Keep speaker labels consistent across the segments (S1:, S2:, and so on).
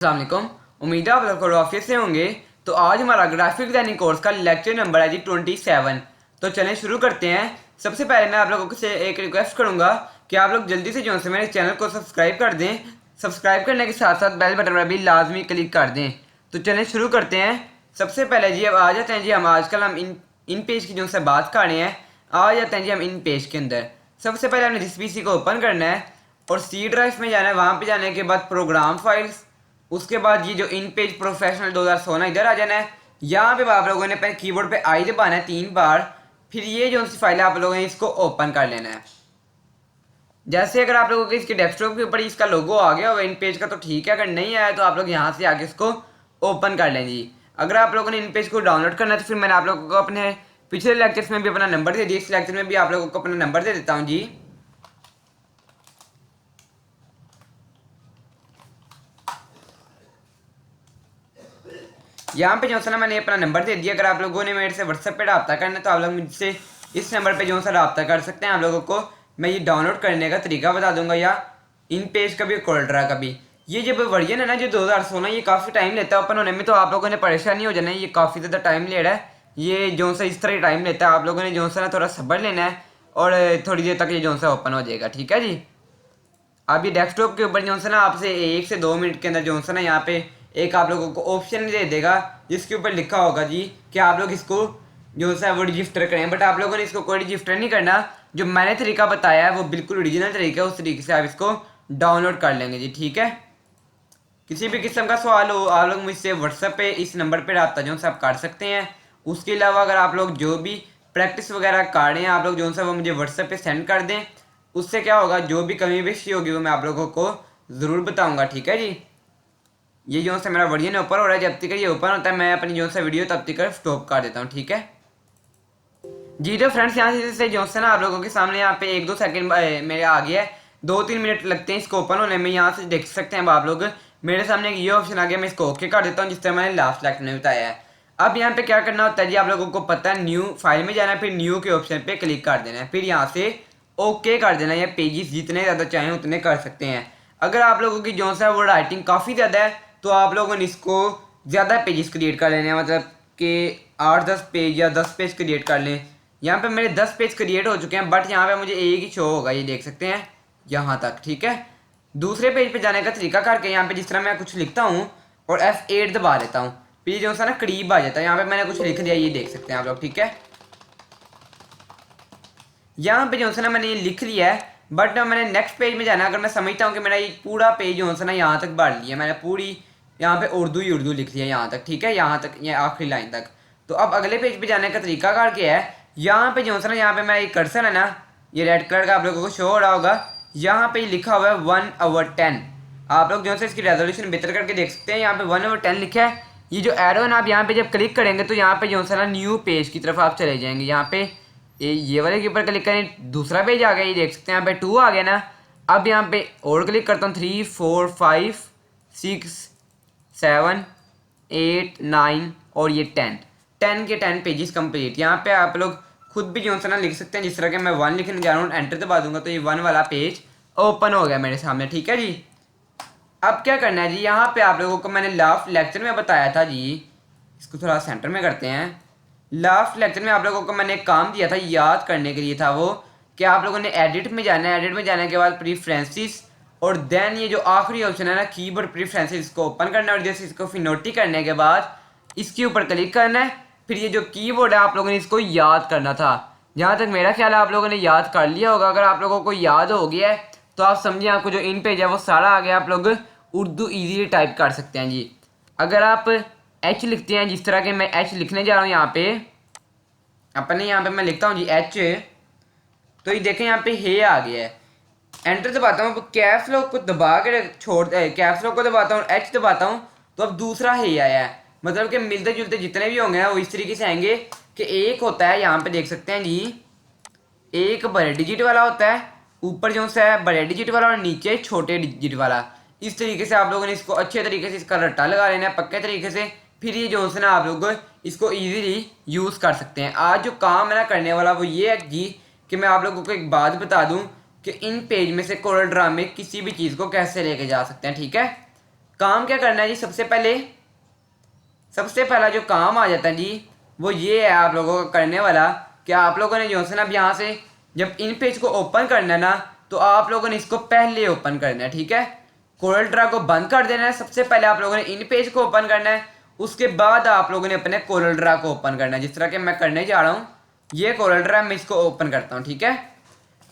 S1: अस्सलामुअलैकुम। उम्मीद है आप लोग ऑफिस से होंगे। तो आज हमारा ग्राफिक डिजाइनिंग कोर्स का लेक्चर नंबर है जी 27। तो चलें शुरू करते हैं। सबसे पहले मैं आप लोगों से एक रिक्वेस्ट करूंगा कि आप लोग जल्दी से जो है मेरे चैनल को सब्सक्राइब कर दें। सब्सक्राइब करने के साथ साथ बेल बटन पर भी लाजमी क्लिक कर दें। तो चलें शुरू करते हैं। सबसे पहले जी अब आ जाते हैं जी हम आजकल हम इन पेज की जो से बात कर रहे हैं। आ जाते हैं जी हम इन पेज के अंदर। सबसे पहले हमने जिस पीसी को ओपन करना है और सी ड्राइव में जाना है। वहाँ पे जाने के बाद प्रोग्राम फाइल्स, उसके बाद ये जो इन पेज प्रोफेशनल 2016 इधर आ जाना है। यहाँ पे आप लोगों ने अपने कीबोर्ड पे आई दबाना है 3 बार। फिर ये जो सी फाइल है आप लोगों ने इसको ओपन कर लेना है। जैसे अगर आप लोगों के इसके डेस्कटॉप के ऊपर इसका लोगो आ गया होगा इन पेज का तो ठीक है, अगर नहीं आया तो आप लोग यहाँ से आके इसको ओपन कर लें जी। अगर आप लोगों ने इन पेज को डाउनलोड करना है तो फिर मैंने आप लोगों को अपने पिछले लेक्चर्स में भी अपना नंबर दे दिया, इस लेक्चर में भी आप लोगों को अपना नंबर दे देता हूँ जी। यहाँ पे जो है ना मैंने अपना नंबर दे दिया। अगर आप लोगों ने मेरे से व्हाट्सएप पे रब्ता करना है तो आप लोग मुझसे इस नंबर पे जो है रब्ता कर सकते हैं। आप लोगों को मैं ये डाउनलोड करने का तरीका बता दूंगा या इन पेज का भी कोल्ड्रा का भी। ये जब वर्जन है ना जो 2016 ये काफ़ी टाइम लेता है ओपन होने में, तो आप लोगों ने परेशानी हो जाना है। ये काफ़ी ज़्यादा टाइम ले रहा है। ये जो सा इस तरह टाइम लेता है। आप लोगों ने जो सा ना थोड़ा सब्र लेना है और थोड़ी देर तक ये जो सा ओपन हो जाएगा। ठीक है जी। आप ये डेस्कटॉप के ऊपर जो है ना आपसे 1 से 2 मिनट के अंदर जो है ना यहाँ पे एक आप लोगों को ऑप्शन दे देगा जिसके ऊपर लिखा होगा जी कि आप लोग इसको जो है वो रजिस्टर करें। बट आप लोगों ने इसको कोई रजिस्टर नहीं करना। जो मैंने तरीका बताया है वो बिल्कुल ओरिजिनल तरीका है, उस तरीके से आप इसको डाउनलोड कर लेंगे जी। ठीक है। किसी भी किस्म का सवाल हो आप लोग मुझसे व्हाट्सएप पे इस नंबर पर रब्ता जो है आप कर सकते हैं। उसके अलावा अगर आप लोग जो भी प्रैक्टिस वगैरह कर रहे हैं आप लोग जो है वो मुझे व्हाट्सएप पे सेंड कर दें। उससे क्या होगा, जो भी कमी बेशी होगी वो मैं आप लोगों को ज़रूर बताऊंगा। ठीक है जी। ये जो सा मेरा वर्जन ऊपर हो रहा है, जब तक ये ओपन होता है मैं अपनी जो सा वीडियो तब तक स्टॉप कर देता हूँ। ठीक है जी। तो फ्रेंड्स यहाँ से जो है ना आप लोगों के सामने यहाँ पे 1-2 सेकंड मेरे आ गया है। 2-3 मिनट लगते हैं इसको ओपन होने में। यहाँ से देख सकते हैं आप लोग मेरे सामने ये ऑप्शन आ गया। मैं इसको ओके कर देता हूँ जिस तरह मैंने लास्ट लेक्चर में बताया है। अब यहाँ पे क्या करना होता है जी, आप लोगों को पता है न्यू फाइल में जाना है, फिर न्यू के ऑप्शन पे क्लिक कर देना है, फिर यहाँ से ओके कर देना है। या पेजेस जितने ज़्यादा चाहें उतने कर सकते हैं। अगर आप लोगों की जो है वो राइटिंग काफ़ी ज़्यादा है तो आप लोगों ने इसको ज़्यादा पेजेस क्रिएट कर लेने हैं, मतलब कि 8-10 पेज या 10 पेज क्रिएट कर लें। यहाँ पे मेरे 10 पेज क्रिएट हो चुके हैं बट यहाँ पे मुझे एक ही शो होगा, ये देख सकते हैं यहाँ तक। ठीक है। दूसरे पेज पे जाने का तरीका करके यहाँ पे जिस तरह मैं कुछ लिखता हूँ और F8 दबा देता हूँ, फिर जो है ना करीब आ जाता है। यहाँ पे मैंने कुछ लिख दिया, ये देख सकते हैं आप लोग। ठीक है। यहाँ पे जो है ना मैंने ये लिख लिया है बट मैंने नेक्स्ट पेज में जाना। अगर मैं समझता हूँ कि मेरा ये पूरा पेज जो है ना यहाँ तक बढ़ लिया, मैंने पूरी यहाँ पे उर्दू ही उर्दू लिख लिया यहाँ तक। ठीक है, यहाँ तक, ये आखिरी लाइन तक। तो अब अगले पेज पे जाने का तरीका कार क्या है, यहाँ पे जो है ना यहाँ पे मेरा ये कर्सर है ना, ये रेड कलर का आप लोगों को शो हो रहा होगा। यहाँ पे लिखा हुआ है 1/10। आप लोग जो है इसकी रेजोल्यूशन बेहतर करके देख सकते हैं। यहाँ पे 1/10 लिखा है। ये जो एरो है ना, आप यहाँ पे जब क्लिक करेंगे तो यहाँ पे जो है ना न्यू पेज की तरफ आप चले जाएंगे। यहाँ पे ये वाले के ऊपर क्लिक करें, दूसरा पेज आ गया, ये देख सकते हैं। यहाँ पे 2 आ गया ना। अब यहाँ पे और क्लिक करता हूँ 3, 4, 5, 6, 7, 8, 9 और ये 10 के 10 पेजेस कंप्लीट। यहाँ पे आप लोग खुद भी जो है ना लिख सकते हैं। जिस तरह के मैं 1 लिखने जा रहा हूँ, एंटर दबा दूंगा तो ये 1 वाला पेज ओपन हो गया मेरे सामने। ठीक है जी। अब क्या करना है जी, यहाँ पे आप लोगों को मैंने लास्ट लेक्चर में बताया था जी, इसको थोड़ा सेंटर में करते हैं। लास्ट लेक्चर में आप लोगों को मैंने एक काम दिया था याद करने के लिए, था वो कि आप लोगों ने एडिट में जाना है। एडिट में जाने के बाद प्रीफ्रेंसेस और देन ये जो आखिरी ऑप्शन है ना कीबोर्ड प्रीफ्रेंसेस, इसको ओपन करना है और जैसे इसको फिनोटी करने के बाद इसके ऊपर क्लिक करना है। फिर ये जो कीबोर्ड है आप लोगों ने इसको याद करना था। जहाँ तक मेरा ख्याल है आप लोगों ने याद कर लिया होगा। अगर आप लोगों को याद हो गया है तो आप समझिए आपको जो इन पेज है वो सारा आ गया। आप लोग उर्दू ईजीली टाइप कर सकते हैं जी। अगर आप एच लिखते हैं, जिस तरह के मैं एच लिखने जा रहा हूँ यहाँ पे अपने, यहाँ पे मैं लिखता हूँ जी एच, तो ये देखें यहाँ पे हे आ गया है। एंटर दबाता हूँ, कैप्स लॉक को दबा के छोड़, कैप्स लॉक को दबाता हूँ, एच दबाता हूँ तो अब दूसरा हे आया है। मतलब कि मिलते जुलते जितने भी होंगे वो इस तरीके से आएंगे कि एक होता है, यहाँ पे देख सकते हैं जी, एक बड़े डिजिट वाला होता है, ऊपर जो है बड़े डिजिट वाला और नीचे छोटे डिजिट वाला। इस तरीके से आप लोगों ने इसको अच्छे तरीके से इसका रट्टा लगा लेना है पक्के तरीके से। फिर ये जो है ना आप लोग इसको इजीली यूज़ कर सकते हैं। आज जो काम मैं करने वाला वो ये है जी कि मैं आप लोगों को एक बात बता दूं कि इन पेज में से कोरल ड्रा में किसी भी चीज़ को कैसे लेके जा सकते हैं। ठीक है। काम क्या करना है जी, सबसे पहला जो काम आ जाता है जी वो ये है आप लोगों का करने वाला कि आप लोगों ने जो है ना अब यहाँ से जब इन पेज को ओपन करना है ना तो आप लोगों ने इसको पहले ओपन करना है, ठीक है। कोरल ड्रा को बंद कर देना है, सबसे पहले आप लोगों ने इन पेज को ओपन करना है, उसके बाद आप लोगों ने अपने कोरल ड्रा को ओपन करना है। जिस तरह के मैं करने जा रहा हूँ, ये कोरल ड्रा मैं इसको ओपन करता हूँ, ठीक है।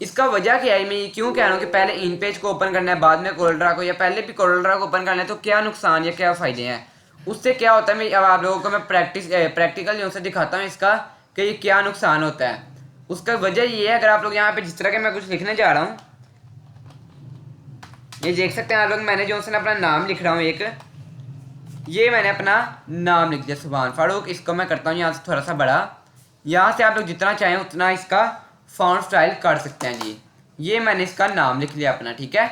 S1: इसका वजह क्या है, मैं क्यों कह रहा हूँ कि पहले इन पेज को ओपन करना है बाद में कोरल ड्रा को, या पहले भी कोरल ड्रा को ओपन करना है, तो क्या नुकसान या क्या फ़ायदे हैं, उससे क्या होता है। मैं अब आप लोगों को मैं प्रैक्टिकल जो से दिखाता हूँ इसका कि ये क्या नुकसान होता है। उसका वजह ये है, अगर आप लोग यहाँ पे जिस तरह के मैं कुछ लिखने जा रहा हूँ, ये देख सकते हैं आप लोग, मैंने जो से अपना नाम लिख रहा हूँ एक, ये मैंने अपना नाम लिख दिया सुभान फारूक। इसको मैं करता हूँ यहाँ से थोड़ा सा बड़ा, यहाँ से आप लोग जितना चाहें उतना इसका फॉन्ट स्टाइल कर सकते हैं जी। ये मैंने इसका नाम लिख लिया अपना, ठीक है।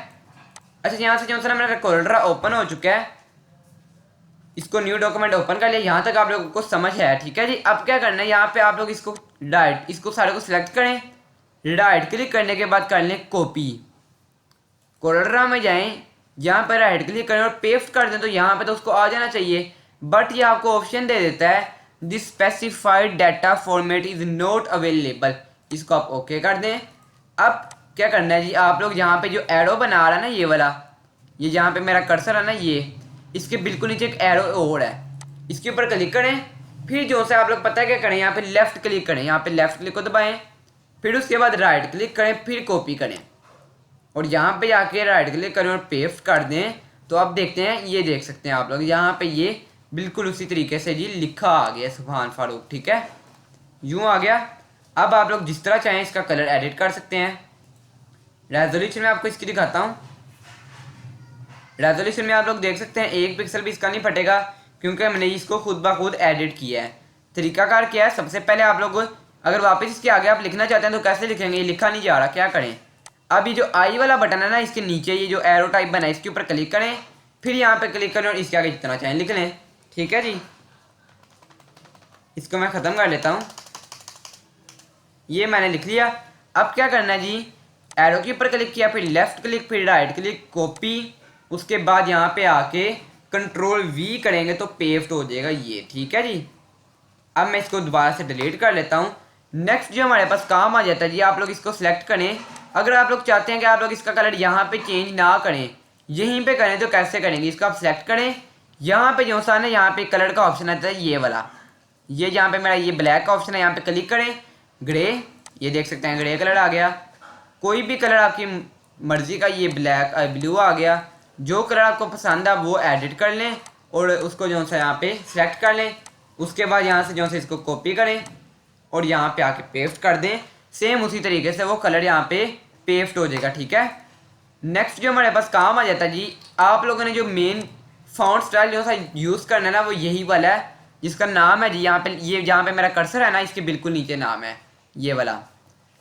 S1: अच्छा, यहाँ से जो है मेरा कोरल ड्रा ओपन हो चुका है, इसको न्यू डॉक्यूमेंट ओपन कर लिया, यहाँ तक आप लोगों को समझ है, ठीक है जी। अब क्या करना है, यहाँ पे आप लोग इसको सारे को सिलेक्ट करें, राइट क्लिक करने के बाद कर लें कॉपी, कोरल ड्रा में जाएं, यहाँ पर राइट क्लिक करें और पेस्ट कर दें, तो यहाँ पे तो उसको आ जाना चाहिए, बट ये आपको ऑप्शन दे देता है this specified data format is not available, इसको आप ओके कर दें। अब क्या करना है जी, आप लोग यहाँ पे जो एरो बना रहा है ना ये वाला, ये जहाँ पे मेरा कर्सर है ना, ये इसके बिल्कुल नीचे एक एरो और है, इसके ऊपर क्लिक करें, फिर जो से आप लोग पता है क्या करें, यहाँ पे लेफ्ट क्लिक करें, यहाँ पे लेफ्ट क्लिक को दबाएं, फिर उसके बाद राइट क्लिक करें, फिर कॉपी करें और यहाँ पे जाके राइट क्लिक करें और पेस्ट कर दें। तो अब देखते हैं, ये देख सकते हैं आप लोग यहाँ पे ये बिल्कुल उसी तरीके से जी लिखा आ गया सुभान फारूक, ठीक है, यूँ आ गया। अब आप लोग जिस तरह चाहें इसका कलर एडिट कर सकते हैं। रेजोल्यूशन में आपको इसकी दिखाता हूँ, रेजोल्यूशन में आप लोग देख सकते हैं 1 पिक्सल भी इसका नहीं फटेगा, क्योंकि हमने इसको खुद ब खुद एडिट किया है। तरीकाकार क्या है, सबसे पहले आप लोग अगर वापस इसके आगे आप लिखना चाहते हैं तो कैसे लिखेंगे, ये लिखा नहीं जा रहा, क्या करें। अब ये जो आई वाला बटन है ना, इसके नीचे ये जो एरो टाइप बना है, इसके ऊपर क्लिक करें, फिर यहाँ पे क्लिक करें और इसके आगे जितना चाहें लिख लें, ठीक है जी। इसको मैं ख़त्म कर लेता हूँ, ये मैंने लिख लिया। अब क्या करना है जी, एरो के ऊपर क्लिक किया, फिर लेफ्ट क्लिक, फिर राइट क्लिक, कॉपी, उसके बाद यहाँ पे आके कंट्रोल वी करेंगे तो पेस्ट हो जाएगा ये, ठीक है जी। अब मैं इसको दोबारा से डिलीट कर लेता हूँ। नेक्स्ट जो हमारे पास काम आ जाता है जी, आप लोग इसको सिलेक्ट करें। अगर आप लोग चाहते हैं कि आप लोग इसका कलर यहाँ पे चेंज ना करें, यहीं पे करें, तो कैसे करेंगे, इसको आप सिलेक्ट करें, यहाँ पे जो सा ना यहाँ पे कलर का ऑप्शन आता है ये वाला, ये जहाँ पे मेरा ये ब्लैक का ऑप्शन है, यहाँ पे क्लिक करें, ग्रे, ये देख सकते हैं ग्रे कलर आ गया। कोई भी कलर आपकी मर्जी का, ये ब्लैक ब्लू आ गया, जो कलर आपको पसंद है वो एडिट कर लें और उसको जो सा यहाँ पे सिलेक्ट कर लें। उसके बाद यहाँ से जो सा इसको कॉपी करें और यहाँ पे आके पेस्ट कर दें, सेम उसी तरीके से वो कलर यहाँ पे पेस्ट हो जाएगा, ठीक है। नेक्स्ट जो हमारे पास काम आ जाता है जी, आप लोगों ने जो मेन फॉन्ट स्टाइल जो सा यूज़ करना है ना, वो यही वाला है, जिसका नाम है जी यहाँ पे, ये जहाँ पे मेरा कर्सर है ना, इसके बिल्कुल नीचे नाम है ये वाला,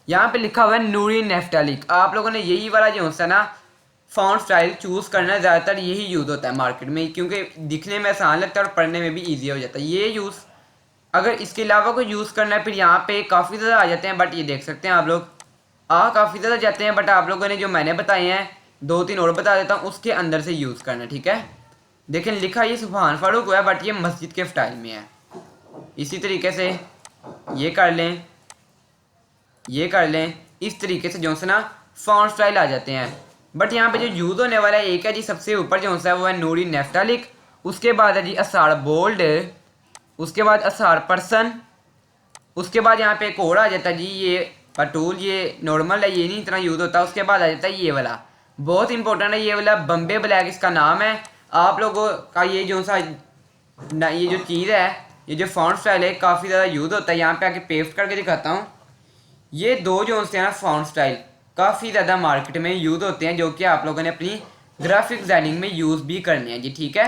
S1: यहाँ पे लिखा हुआ है नूरी नेफ्टालिक। आप लोगों ने यही वाला जो है ना फॉन्ट स्टाइल चूज़ करना है, ज़्यादातर यही यूज़ होता है मार्केट में, क्योंकि दिखने में आसान लगता है और पढ़ने में भी ईजी हो जाता है ये यूज़। अगर इसके अलावा कोई यूज़ करना है, फिर यहाँ पे काफ़ी ज़्यादा आ जाते हैं, बट ये देख सकते हैं आप लोग काफ़ी ज़्यादा जाते हैं, बट आप लोगों ने जो मैंने बताए हैं 2-3 और बता देता हूँ, उसके अंदर से यूज़ करना है, ठीक है। देखें लिखा ये सुभान फारूक हुआ है, बट ये मस्जिद के स्टाइल में है। इसी तरीके से ये कर लें, ये कर लें, इस तरीके से जो है ना फॉन्ट स्टाइल आ जाते हैं। बट यहाँ पे जो यूज़ होने वाला है एक है जी, सबसे ऊपर जो है वो है नूरी नेफ्टालिक, उसके बाद है जी असार बोल्ड, उसके बाद असार पर्सन, उसके बाद यहाँ पे एक और आ जाता है जी ये पटूल, ये नॉर्मल है, ये नहीं इतना यूज़ होता। उसके बाद आ जाता है ये वाला, बहुत इंपॉर्टेंट है ये वाला, बम्बे ब्लैक इसका नाम है। आप लोगों का ये जो सा ये जो चीज़ है, ये जो फॉन्ट स्टाइल है, काफ़ी ज़्यादा यूज़ होता है। यहाँ पे आके पेस्ट करके दिखाता हूँ, ये दो जो हैं ना फॉन्ट स्टाइल काफ़ी ज़्यादा मार्केट में यूज़ होते हैं, जो कि आप लोगों ने अपनी ग्राफिक डिज़ाइनिंग में यूज़ भी करने हैं जी, ठीक है।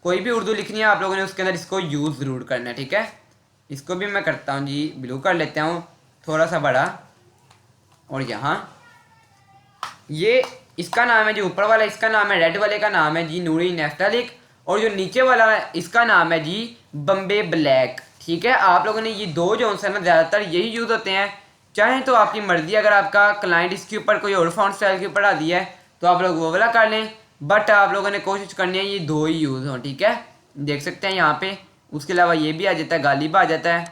S1: कोई भी उर्दू लिखनी है आप लोगों ने उसके अंदर इसको यूज़ ज़रूर करना है, ठीक है। इसको भी मैं करता हूँ जी, ब्लू कर लेता हूँ थोड़ा सा बड़ा, और यहाँ ये इसका नाम है जो ऊपर वाला, इसका नाम है, रेड वाले का नाम है जी नूरी नेफ्टालिक, और जो नीचे वाला है इसका नाम है जी बम्बे ब्लैक, ठीक है। आप लोगों ने ये दो जो है ना ज़्यादातर यही यूज़ होते हैं। चाहें तो आपकी मर्ज़ी, अगर आपका क्लाइंट इसके ऊपर कोई और फॉन्ट स्टाइल के ऊपर आ दिया है तो आप लोग वो वाला कर लें, बट आप लोगों ने कोशिश करनी है ये 2 ही यूज़ हों, ठीक है। देख सकते हैं यहाँ पे। उसके अलावा ये भी आ जाता है, गालिब आ जाता है।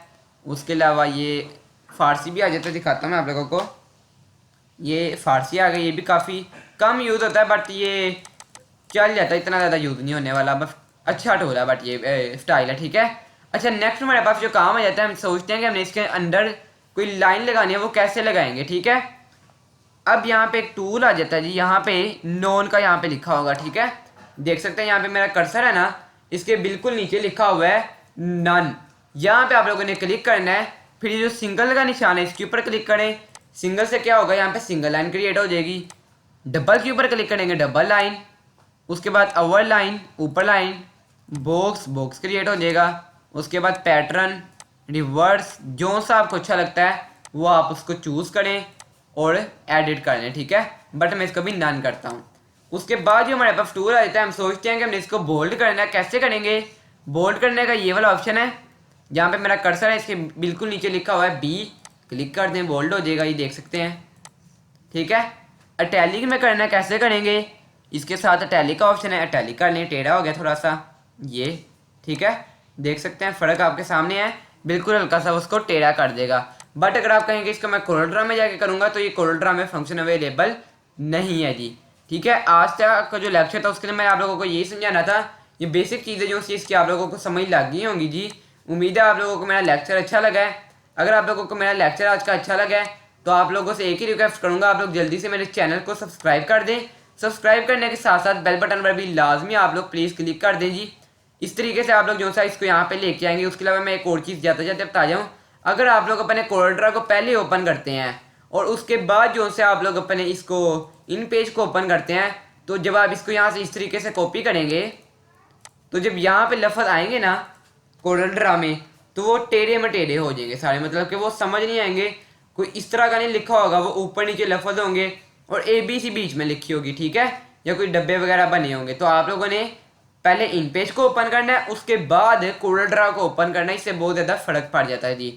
S1: उसके अलावा ये फ़ारसी भी आ जाता है, दिखाता हूँ मैं आप लोगों को। ये फ़ारसी आ गई, ये भी काफ़ी कम यूज़ होता है बट ये चल जाता है, इतना ज़्यादा यूज़ नहीं होने वाला, बस अच्छा टूल है बट ये स्टाइल है, ठीक है। अच्छा, नेक्स्ट हमारे पास जो काम आ जाता है, हम सोचते हैं कि हमने इसके अंदर कोई लाइन लगानी है, वो कैसे लगाएंगे, ठीक है। अब यहाँ पे एक टूल आ जाता है जी, यहाँ पे नॉन का यहाँ पे लिखा होगा, ठीक है। देख सकते हैं यहाँ पे मेरा कर्सर है ना, इसके बिल्कुल नीचे लिखा हुआ है नन। यहाँ पे आप लोगों ने क्लिक करना है, फिर ये जो सिंगल का निशान है इसके ऊपर क्लिक करें। सिंगल से क्या होगा, यहाँ पे सिंगल लाइन क्रिएट हो जाएगी। डबल के ऊपर क्लिक करेंगे, डबल लाइन। उसके बाद अवर लाइन, ऊपर लाइन। बॉक्स, बॉक्स क्रिएट हो जाएगा। उसके बाद पैटर्न, रिवर्स, जो सा आपको अच्छा लगता है वो आप उसको चूज़ करें और एडिट कर लें, ठीक है। बट मैं इसको भी नन करता हूँ। उसके बाद जो हमारे पास टूल आ जाता है, हम सोचते हैं कि हमने इसको बोल्ड करना है, कैसे करेंगे। बोल्ड करने का ये वाला ऑप्शन है, जहाँ पे मेरा कर्सर है इसके बिल्कुल नीचे लिखा हुआ है बी। क्लिक कर दें, बोल्ड हो जाएगा, ये देख सकते हैं, ठीक है। अटैलिक में करना है, कैसे करेंगे। इसके साथ अटैलिक का ऑप्शन है, अटैलिक कर लें। टेढ़ा हो गया थोड़ा सा ये, ठीक है। देख सकते हैं फ़र्क आपके सामने है, बिल्कुल हल्का सा उसको टेढ़ा कर देगा। बट अगर आप कहेंगे इसको मैं कोरल में जाके करूँगा तो ये कोरल में फंक्शन अवेलेबल नहीं है जी, ठीक है। आज तक का जो लेक्चर था उसके लिए मैं आप लोगों को यही समझाना था। ये बेसिक चीज़ें जो चीज़ की आप लोगों को समझ लग गई होंगी जी। उम्मीद है आप लोगों को मेरा लेक्चर अच्छा लगा है। अगर आप लोगों को मेरा लेक्चर आज का अच्छा लगा है तो आप लोगों से एक ही रिक्वेस्ट करूँगा, आप लोग जल्दी से मेरे चैनल को सब्सक्राइब कर दें। सब्सक्राइब करने के साथ साथ बेल बटन पर भी लाजमी आप लोग प्लीज़ क्लिक कर दें जी। इस तरीके से आप लोग जो सा इसको यहाँ पे लेके आएंगे। उसके अलावा मैं एक और चीज़ जाते जाते बता जाऊँ, अगर आप लोग अपने कोरल को पहले ओपन करते हैं और उसके बाद जो से आप लोग अपने इसको इन पेज को ओपन करते हैं, तो जब आप इसको यहाँ से इस तरीके से कॉपी करेंगे तो जब यहाँ पे लफ्ज़ आएंगे ना कोरल में, तो वो टेढ़े में टेढ़े हो जाएंगे सारे, मतलब कि वो समझ नहीं आएंगे। कोई इस तरह का नहीं लिखा होगा, वो ऊपर नीचे लफ्ज़ होंगे और ABC बीच में लिखी होगी, ठीक है, या कोई डब्बे वगैरह बने होंगे। तो आप लोगों ने पहले इन पेज को ओपन करना है, उसके बाद कोरल ड्रा को ओपन करना है, इससे बहुत ज़्यादा फ़र्क पड़ जाता है जी।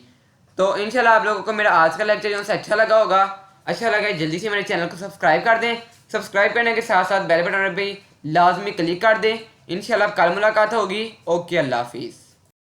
S1: तो इंशाल्लाह आप लोगों को मेरा आज का लेक्चर जो अच्छा लगा होगा। अच्छा लगा है जल्दी से मेरे चैनल को सब्सक्राइब कर दें। सब्सक्राइब करने के साथ साथ बेल बटन पर भी लाजमी क्लिक कर दें। इंशाल्लाह कल मुलाकात होगी। ओके, अल्लाह हाफिज़।